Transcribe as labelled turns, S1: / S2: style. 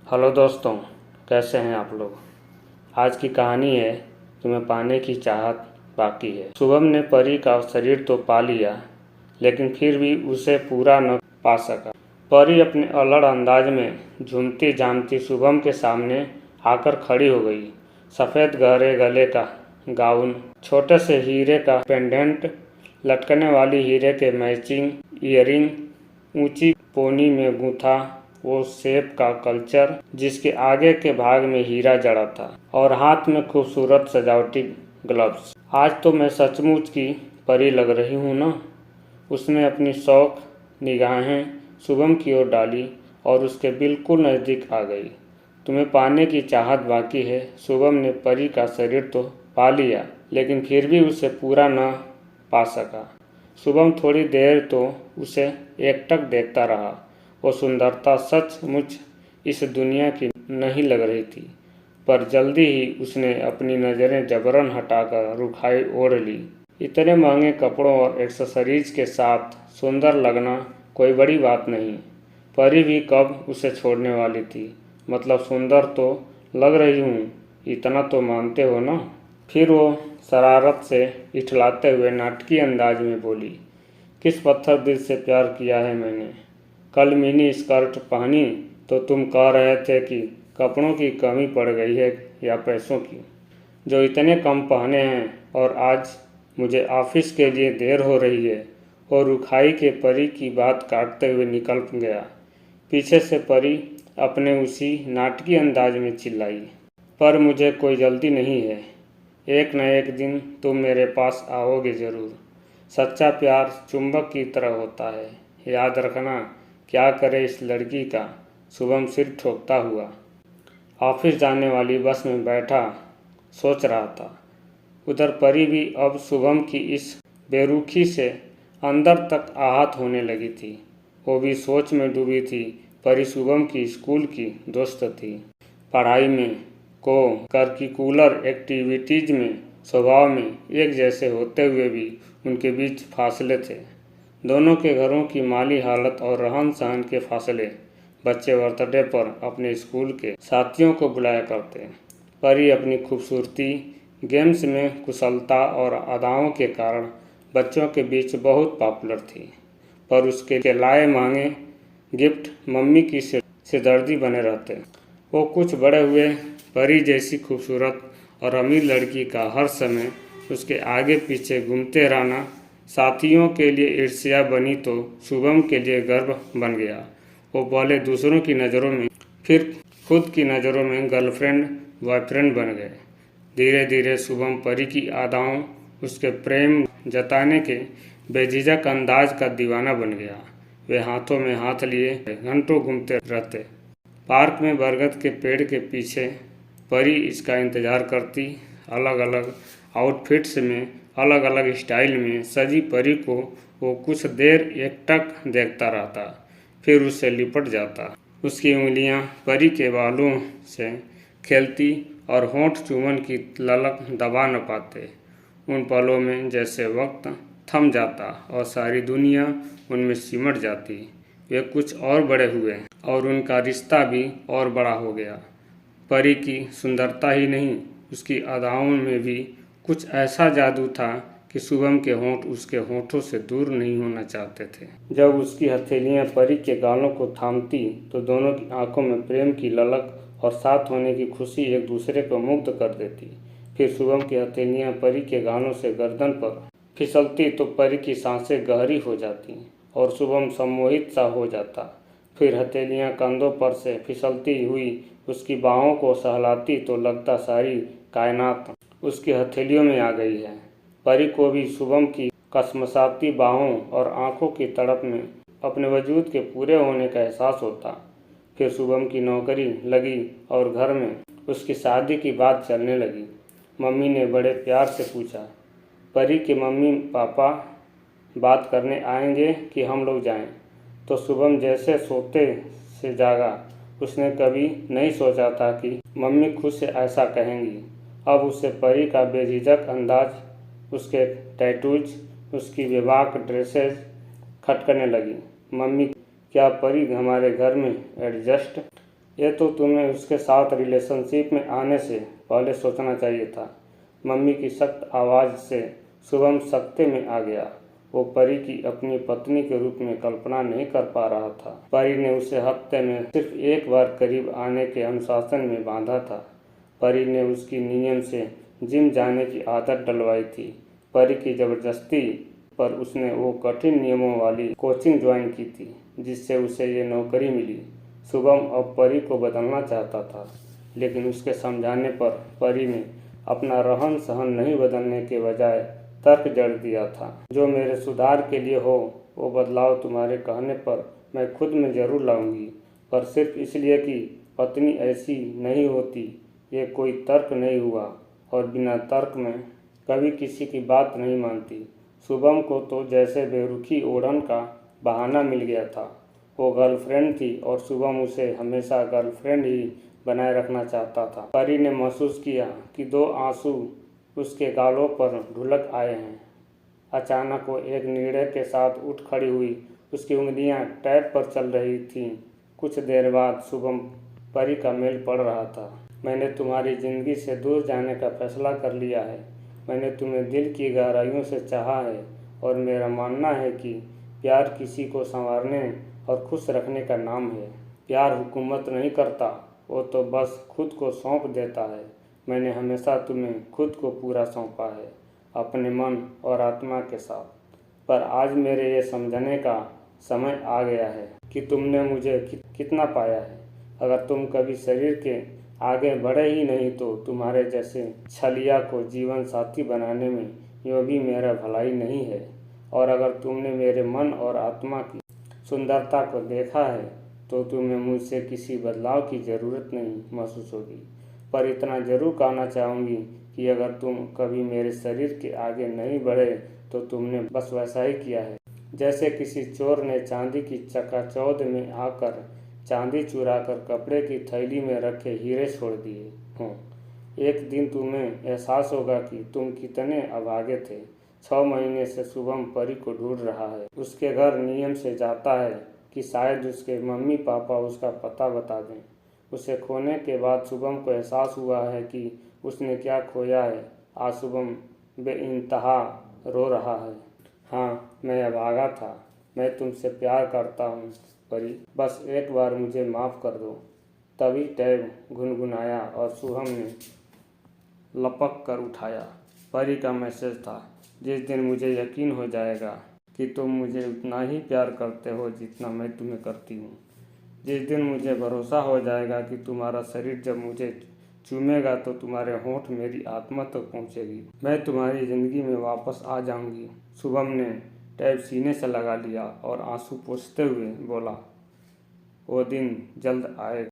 S1: Hello दोस्तों, कैसे हैं आप लोग। आज की कहानी है तुम्हें पाने की चाहत बाकी है। शुभम ने परी का शरीर तो पा लिया, लेकिन फिर भी उसे पूरा न पा सका। परी अपने अलग अंदाज में झूमती झामती शुभम के सामने आकर खड़ी हो गई। सफ़ेद गहरे गले का गाउन, छोटे से हीरे का पेंडेंट, लटकने वाली हीरे के मैचिंग ईयरिंग, ऊंची पोनी में गूंथा वो सेब का कल्चर जिसके आगे के भाग में हीरा जड़ा था, और हाथ में खूबसूरत सजावटी ग्लव्स। आज तो मैं सचमुच की परी लग रही हूँ ना। उसने अपनी शौक निगाहें शुभम की ओर डाली और उसके बिल्कुल नज़दीक आ गई। तुम्हें पाने की चाहत बाकी है। शुभम ने परी का शरीर तो पा लिया, लेकिन फिर भी उसे पूरा न पा सका। शुभम थोड़ी देर तो उसे एकटक देखता रहा। वो सुंदरता सचमुच इस दुनिया की नहीं लग रही थी, पर जल्दी ही उसने अपनी नज़रें जबरन हटाकर रुखाई ओढ़ ली। इतने महंगे कपड़ों और एक्सेसरीज के साथ सुंदर लगना कोई बड़ी बात नहीं। परी भी कब उसे छोड़ने वाली थी। मतलब सुंदर तो लग रही हूँ, इतना तो मानते हो ना। फिर वो शरारत से इठलाते हुए नाटकीय अंदाज में बोली, किस पत्थर दिल से प्यार किया है मैंने। कल मिनी स्कर्ट पहनी तो तुम कह रहे थे कि कपड़ों की कमी पड़ गई है या पैसों की, जो इतने कम पहने हैं, और आज मुझे ऑफिस के लिए देर हो रही है। और रुखाई के परी की बात काटते हुए निकल गया। पीछे से परी अपने उसी नाटकीय अंदाज में चिल्लाई, पर मुझे कोई जल्दी नहीं है। एक न एक दिन तुम मेरे पास आओगे ज़रूर। सच्चा प्यार चुंबक की तरह होता है, याद रखना। क्या करे इस लड़की का। शुभम सिर ठोकता हुआ ऑफिस जाने वाली बस में बैठा सोच रहा था। उधर परी भी अब शुभम की इस बेरुखी से अंदर तक आहत होने लगी थी। वो भी सोच में डूबी थी। परी शुभम की स्कूल की दोस्त थी। पढ़ाई में, करिकुलर एक्टिविटीज़ में, स्वभाव में एक जैसे होते हुए भी उनके बीच फासले थे। दोनों के घरों की माली हालत और रहन सहन के फासले। बच्चे बर्थडे पर अपने स्कूल के साथियों को बुलाया करते। परी अपनी खूबसूरती, गेम्स में कुशलता और अदाओं के कारण बच्चों के बीच बहुत पॉपुलर थी, पर उसके लाए महंगे गिफ्ट मम्मी की सिरदर्दी बने रहते। वो कुछ बड़े हुए परी जैसी खूबसूरत और अमीर लड़की का हर समय उसके आगे पीछे घूमते रहना साथियों के लिए ईर्ष्या बनी तो शुभम के लिए गर्व बन गया। वो पहले दूसरों की नज़रों में, फिर खुद की नज़रों में गर्लफ्रेंड बॉयफ्रेंड बन गए। धीरे धीरे शुभम परी की अदाओं, उसके प्रेम जताने के बेझिझक अंदाज का दीवाना बन गया। वे हाथों में हाथ लिए घंटों घूमते रहते। पार्क में बरगद के पेड़ के पीछे परी इसका इंतज़ार करती। अलग अलग आउटफिट्स में, अलग अलग स्टाइल में सजी परी को वो कुछ देर एकटक देखता रहता, फिर उससे लिपट जाता। उसकी उंगलियां परी के बालों से खेलती और होंठ चुम्बन की ललक दबा न पाते। उन पलों में जैसे वक्त थम जाता और सारी दुनिया उनमें सिमट जाती। वे कुछ और बड़े हुए और उनका रिश्ता भी और बड़ा हो गया। परी की सुंदरता ही नहीं, उसकी अदाओं में भी कुछ ऐसा जादू था कि शुभम के होंठ उसके होंठों से दूर नहीं होना चाहते थे। जब उसकी हथेलियां परी के गालों को थामती तो दोनों की आंखों में प्रेम की ललक और साथ होने की खुशी एक दूसरे को मुग्ध कर देती। फिर शुभम की हथेलियां परी के गालों से गर्दन पर फिसलती तो परी की सांसें गहरी हो जाती और शुभम सम्मोहित सा हो जाता। फिर हथेलियां कंधों पर से फिसलती हुई उसकी बाहों को सहलाती तो लगता सारी कायनात उसकी हथेलियों में आ गई है। परी को भी शुभम की कसमसाती बाहों और आंखों की तड़प में अपने वजूद के पूरे होने का एहसास होता। फिर शुभम की नौकरी लगी और घर में उसकी शादी की बात चलने लगी। मम्मी ने बड़े प्यार से पूछा, परी के मम्मी पापा बात करने आएंगे कि हम लोग जाएं? तो शुभम जैसे सोते से जागा। उसने कभी नहीं सोचा था कि मम्मी खुद से ऐसा कहेंगी। अब उससे परी का बेझिझक अंदाज, उसके टैटूज, उसकी बेबाक ड्रेसेस खटकने लगी। मम्मी, क्या परी हमारे घर में एडजस्ट ये तो तुम्हें उसके साथ रिलेशनशिप में आने से पहले सोचना चाहिए था। मम्मी की सख्त आवाज़ से शुभम सकते में आ गया। वो परी की अपनी पत्नी के रूप में कल्पना नहीं कर पा रहा था। परी ने उसे हफ्ते में सिर्फ एक बार करीब आने के अनुशासन में बांधा था। परी ने उसकी नियम से जिम जाने की आदत डलवाई थी। परी की ज़बरदस्ती पर उसने वो कठिन नियमों वाली कोचिंग ज्वाइन की थी जिससे उसे ये नौकरी मिली। शुभम अब परी को बदलना चाहता था, लेकिन उसके समझाने पर परी ने अपना रहन सहन नहीं बदलने के बजाय तर्क जड़ दिया था। जो मेरे सुधार के लिए हो वो बदलाव तुम्हारे कहने पर मैं खुद में ज़रूर लाऊंगी, पर सिर्फ इसलिए कि पत्नी ऐसी नहीं होती। ये कोई तर्क नहीं हुआ और बिना तर्क में कभी किसी की बात नहीं मानती। शुभम को तो जैसे बेरुखी ओढ़न का बहाना मिल गया था। वो गर्लफ्रेंड थी और शुभम उसे हमेशा गर्लफ्रेंड ही बनाए रखना चाहता था। परी ने महसूस किया कि दो आंसू उसके गालों पर ढुलक आए हैं। अचानक वो एक निर्णय के साथ उठ खड़ी हुई। उसकी उंगलियां टैब पर चल रही थीं। कुछ देर बाद शुभम परी का मेल पड़ रहा था। मैंने तुम्हारी ज़िंदगी से दूर जाने का फैसला कर लिया है। मैंने तुम्हें दिल की गहराइयों से चाहा है और मेरा मानना है कि प्यार किसी को संवारने और खुश रखने का नाम है। प्यार हुकूमत नहीं करता, वो तो बस खुद को सौंप देता है। मैंने हमेशा तुम्हें खुद को पूरा सौंपा है, अपने मन और आत्मा के साथ। पर आज मेरे ये समझने का समय आ गया है कि तुमने मुझे कितना पाया है। अगर तुम कभी शरीर के आगे बढ़े ही नहीं तो तुम्हारे जैसे छलिया को जीवन साथी बनाने में यूँ भी मेरा भलाई नहीं है। और अगर तुमने मेरे मन और आत्मा की सुंदरता को देखा है तो तुम्हें मुझसे किसी बदलाव की ज़रूरत नहीं महसूस होगी। पर इतना ज़रूर कहना चाहूँगी कि अगर तुम कभी मेरे शरीर के आगे नहीं बढ़े तो तुमने बस वैसा ही किया है जैसे किसी चोर ने चांदी की चकाचौंध में आकर चांदी चुराकर कपड़े की थैली में रखे हीरे छोड़ दिए हों। एक दिन तुम्हें एहसास होगा कि तुम कितने अभागे थे। 6 महीने से शुभम परी को ढूंढ रहा है। उसके घर नियम से जाता है कि शायद उसके मम्मी पापा उसका पता बता दें। उसे खोने के बाद शुभम को एहसास हुआ है कि उसने क्या खोया है। आज शुभम बेइंतहा रो रहा है। हाँ, मैं अभागा था। मैं तुमसे प्यार करता हूँ परी, बस एक बार मुझे माफ़ कर दो। तभी टैब गुनगुनाया और शुभम ने लपक कर उठाया। परी का मैसेज था, जिस दिन मुझे यकीन हो जाएगा कि तुम मुझे उतना ही प्यार करते हो जितना मैं तुम्हें करती हूँ, जिस दिन मुझे भरोसा हो जाएगा कि तुम्हारा शरीर जब मुझे चूमेगा तो तुम्हारे होंठ मेरी आत्मा तक पहुँचेगी, मैं तुम्हारी ज़िंदगी में वापस आ जाऊँगी। शुभम ने टैब सीने से लगा लिया और आंसू पोंछते हुए बोला, वो दिन जल्द आएगा।